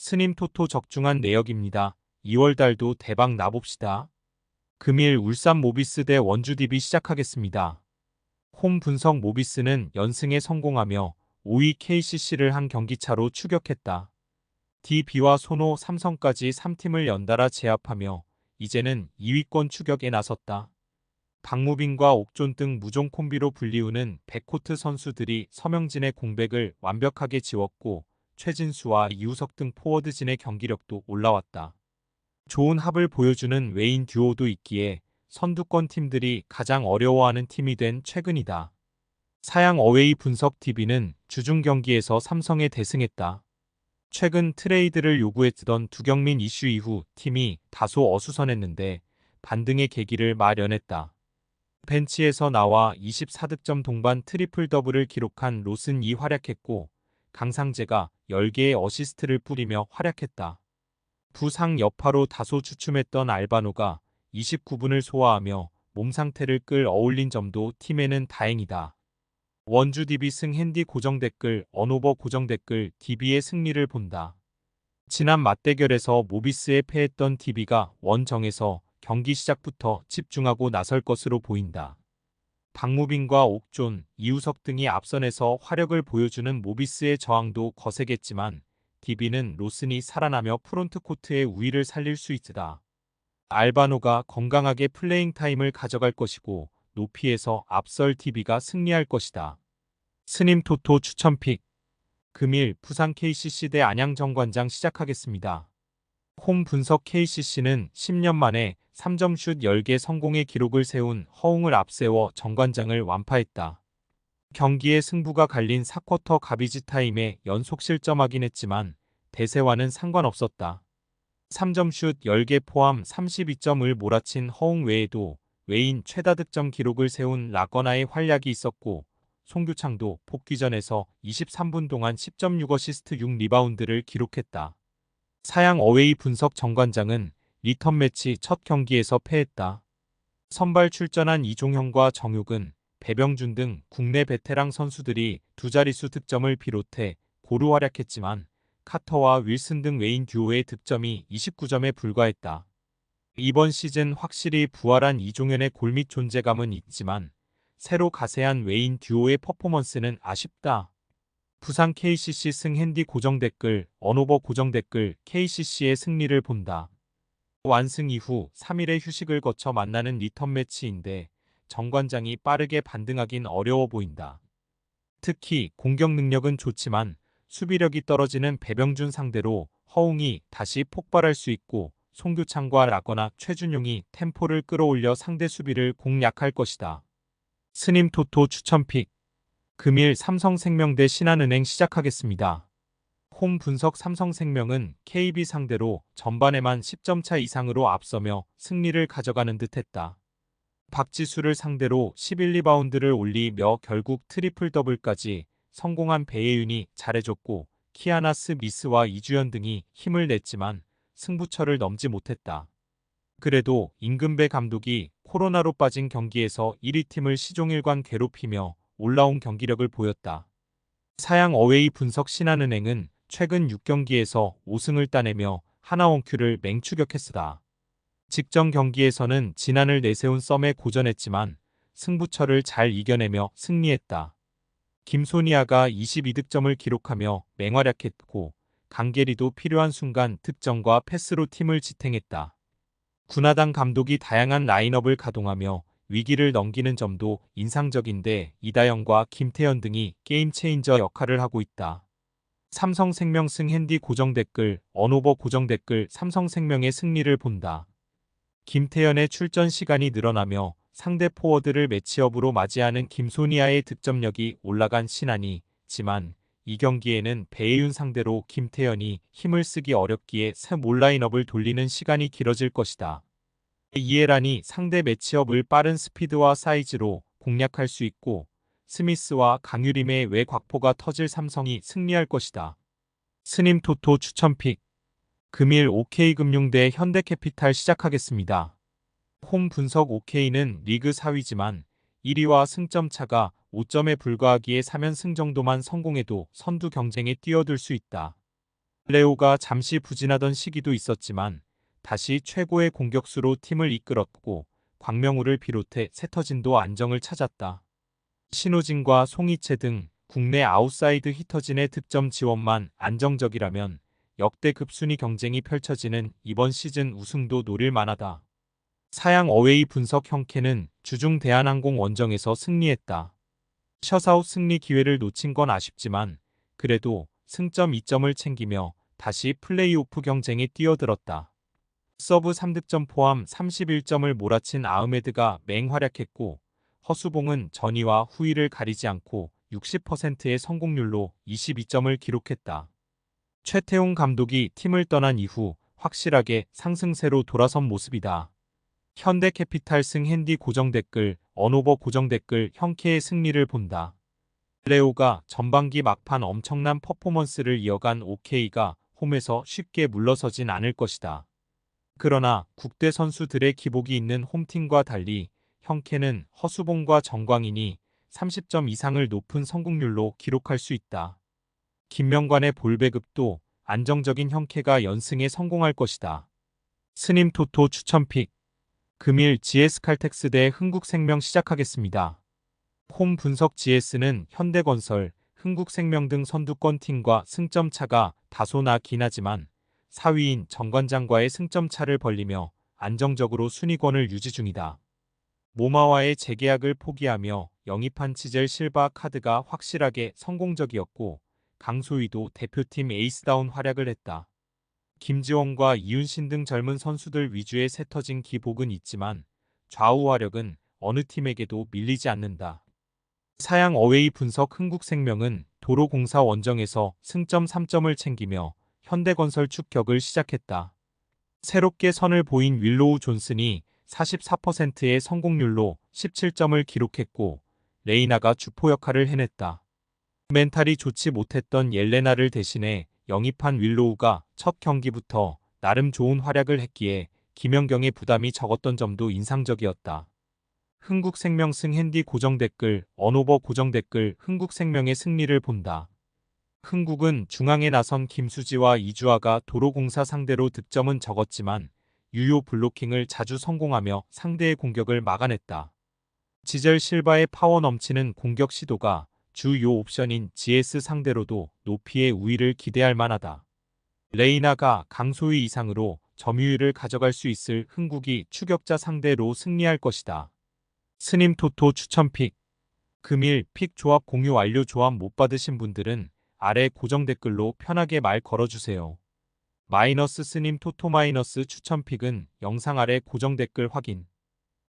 스님 토토 적중한 내역입니다. 2월달도 대박 나봅시다. 금일 울산 모비스 대 원주 DB 시작하겠습니다. 홈 분석 모비스는 연승에 성공하며 5위 KCC를 한 경기차로 추격했다. DB와 손호, 삼성까지 3팀을 연달아 제압하며 이제는 2위권 추격에 나섰다. 박무빈과 옥존 등 무종 콤비로 불리우는 백코트 선수들이 서명진의 공백을 완벽하게 지웠고 최진수와 이우석 등 포워드진의 경기력도 올라왔다. 좋은 합을 보여주는 외인 듀오도 있기에 선두권 팀들이 가장 어려워하는 팀이 된 최근이다. 사양 어웨이 분석 DB는 주중 경기에서 삼성에 대승했다. 최근 트레이드를 요구했던 두경민 이슈 이후 팀이 다소 어수선했는데 반등의 계기를 마련했다. 벤치에서 나와 24득점 동반 트리플 더블을 기록한 로슨이 활약했고 강상재가 10개의 어시스트를 뿌리며 활약했다. 부상 여파로 다소 주춤했던 알바노가 29분을 소화하며 몸 상태를 끌어올린 점도 팀에는 다행이다. 원주 DB 승 핸디 고정 댓글 언오버 고정 댓글 DB의 승리를 본다. 지난 맞대결에서 모비스에 패했던 DB가 원정에서 경기 시작부터 집중하고 나설 것으로 보인다. 박무빈과 옥존, 이우석 등이 앞선에서 화력을 보여주는 모비스의 저항도 거세겠지만 DB는 로슨이 살아나며 프론트 코트의 우위를 살릴 수 있다. 알바노가 건강하게 플레잉 타임을 가져갈 것이고 높이에서 앞설 DB가 승리할 것이다. 스님 토토 추천픽 금일 부산 KCC 대 안양 정관장 시작하겠습니다. 홈 분석 KCC는 10년 만에 3점 슛 10개 성공의 기록을 세운 허웅을 앞세워 정관장을 완파했다. 경기의 승부가 갈린 4쿼터 가비지 타임에 연속 실점하긴 했지만 대세와는 상관없었다. 3점 슛 10개 포함 32점을 몰아친 허웅 외에도 외인 최다 득점 기록을 세운 라거나의 활약이 있었고 송규창도 복귀전에서 23분 동안 10.6어시스트 6리바운드를 기록했다. 사양 어웨이 분석 정관장은 리턴 매치 첫 경기에서 패했다. 선발 출전한 이종형과 정욱은 배병준 등 국내 베테랑 선수들이 두 자릿수 득점을 비롯해 고루 활약했지만 카터와 윌슨 등 외인 듀오의 득점이 29점에 불과했다. 이번 시즌 확실히 부활한 이종현의 골밑 존재감은 있지만 새로 가세한 외인 듀오의 퍼포먼스는 아쉽다. 부산 KCC 승 핸디 고정 댓글 언오버 고정 댓글 KCC의 승리를 본다. 완승 이후 3일의 휴식을 거쳐 만나는 리턴 매치인데 정관장이 빠르게 반등하긴 어려워 보인다. 특히 공격 능력은 좋지만 수비력이 떨어지는 배병준 상대로 허웅이 다시 폭발할 수 있고 송규창과 라거나 최준용이 템포를 끌어올려 상대 수비를 공략할 것이다. 스님 토토 추천픽 금일 삼성생명 대 신한은행 시작하겠습니다. 홈 분석 삼성생명은 KB 상대로 전반에만 10점 차 이상으로 앞서며 승리를 가져가는 듯했다. 박지수를 상대로 11리바운드를 올리며 결국 트리플 더블까지 성공한 배예윤이 잘해줬고 키아나 스미스와 이주연 등이 힘을 냈지만 승부처를 넘지 못했다. 그래도 임금배 감독이 코로나로 빠진 경기에서 1위 팀을 시종일관 괴롭히며 올라온 경기력을 보였다. 사양 어웨이 분석 신한은행은 최근 6경기에서 5승을 따내며 하나원큐를 맹추격했으다. 직전 경기에서는 진안을 내세운 썸에 고전했지만 승부처를 잘 이겨내며 승리했다. 김소니아가 22득점을 기록하며 맹활약했고 강계리도 필요한 순간 득점과 패스로 팀을 지탱했다. 군하당 감독이 다양한 라인업을 가동하며 위기를 넘기는 점도 인상적인데 이다영과 김태현 등이 게임 체인저 역할을 하고 있다. 삼성생명 승 핸디 고정 댓글 언오버 고정 댓글 삼성생명의 승리를 본다. 김태현의 출전 시간이 늘어나며 상대 포워드를 매치업으로 맞이하는 김소니아의 득점력이 올라간 신한이지만 이 경기에는 배예윤 상대로 김태현이 힘을 쓰기 어렵기에 새 몰라인업을 돌리는 시간이 길어질 것이다. 이에란이 상대 매치업을 빠른 스피드와 사이즈로 공략할 수 있고 스미스와 강유림의 외곽포가 터질 삼성이 승리할 것이다. 스님 토토 추천픽 금일 OK금융 대 현대캐피탈 시작하겠습니다. 홈 분석 OK는 리그 4위지만 1위와 승점 차가 5점에 불과하기에 3연승 정도만 성공해도 선두 경쟁에 뛰어들 수 있다. 레오가 잠시 부진하던 시기도 있었지만 다시 최고의 공격수로 팀을 이끌었고 광명우를 비롯해 세터진도 안정을 찾았다. 신우진과 송이채 등 국내 아웃사이드 히터진의 득점 지원만 안정적이라면 역대급 순위 경쟁이 펼쳐지는 이번 시즌 우승도 노릴 만하다. 사양 어웨이 분석 형캐는 주중 대한항공 원정에서 승리했다. 셔사웃 승리 기회를 놓친 건 아쉽지만 그래도 승점 2점을 챙기며 다시 플레이오프 경쟁에 뛰어들었다. 서브 3득점 포함 31점을 몰아친 아흐메드가 맹활약했고 허수봉은 전위와 후위를 가리지 않고 60%의 성공률로 22점을 기록했다. 최태웅 감독이 팀을 떠난 이후 확실하게 상승세로 돌아선 모습이다. 현대캐피탈 승 핸디 고정 댓글, 언오버 고정 댓글 형캐의 승리를 본다. 레오가 전반기 막판 엄청난 퍼포먼스를 이어간 OK가 홈에서 쉽게 물러서진 않을 것이다. 그러나 국대 선수들의 기복이 있는 홈팀과 달리 형캐는 허수봉과 정광인이 30점 이상을 높은 성공률로 기록할 수 있다. 김명관의 볼 배급도 안정적인 형캐가 연승에 성공할 것이다. 스님 토토 추천픽 금일 GS칼텍스 대 흥국생명 시작하겠습니다. 홈 분석 GS는 현대건설, 흥국생명 등 선두권 팀과 승점 차가 다소 나긴 하지만 4위인 정관장과의 승점 차를 벌리며 안정적으로 순위권을 유지 중이다. 모마와의 재계약을 포기하며 영입한 치젤 실바 카드가 확실하게 성공적이었고 강소희도 대표팀 에이스다운 활약을 했다. 김지원과 이윤신 등 젊은 선수들 위주의 세터진 기복은 있지만 좌우 화력은 어느 팀에게도 밀리지 않는다. 사양 어웨이 분석 흥국생명은 도로공사 원정에서 승점 3점을 챙기며 현대건설 축격을 시작했다. 새롭게 선을 보인 윌로우 존슨이 44%의 성공률로 17점을 기록했고 레이나가 주포 역할을 해냈다. 멘탈이 좋지 못했던 옐레나를 대신해 영입한 윌로우가 첫 경기부터 나름 좋은 활약을 했기에 김연경의 부담이 적었던 점도 인상적이었다. 흥국생명 승 핸디 고정 댓글, 언오버 고정 댓글 흥국생명의 승리를 본다. 흥국은 중앙에 나선 김수지와 이주아가 도로공사 상대로 득점은 적었지만 유효 블로킹을 자주 성공하며 상대의 공격을 막아냈다. 지젤 실바의 파워 넘치는 공격 시도가 주요 옵션인 GS 상대로도 높이의 우위를 기대할 만하다. 레이나가 강소희 이상으로 점유율을 가져갈 수 있을 흥국이 추격자 상대로 승리할 것이다. 스님 토토 추천픽 금일 픽 조합 공유 완료. 조합 못 받으신 분들은 아래 고정 댓글로 편하게 말 걸어주세요. 마이너스 스님 토토 마이너스 추천픽은 영상 아래 고정 댓글 확인.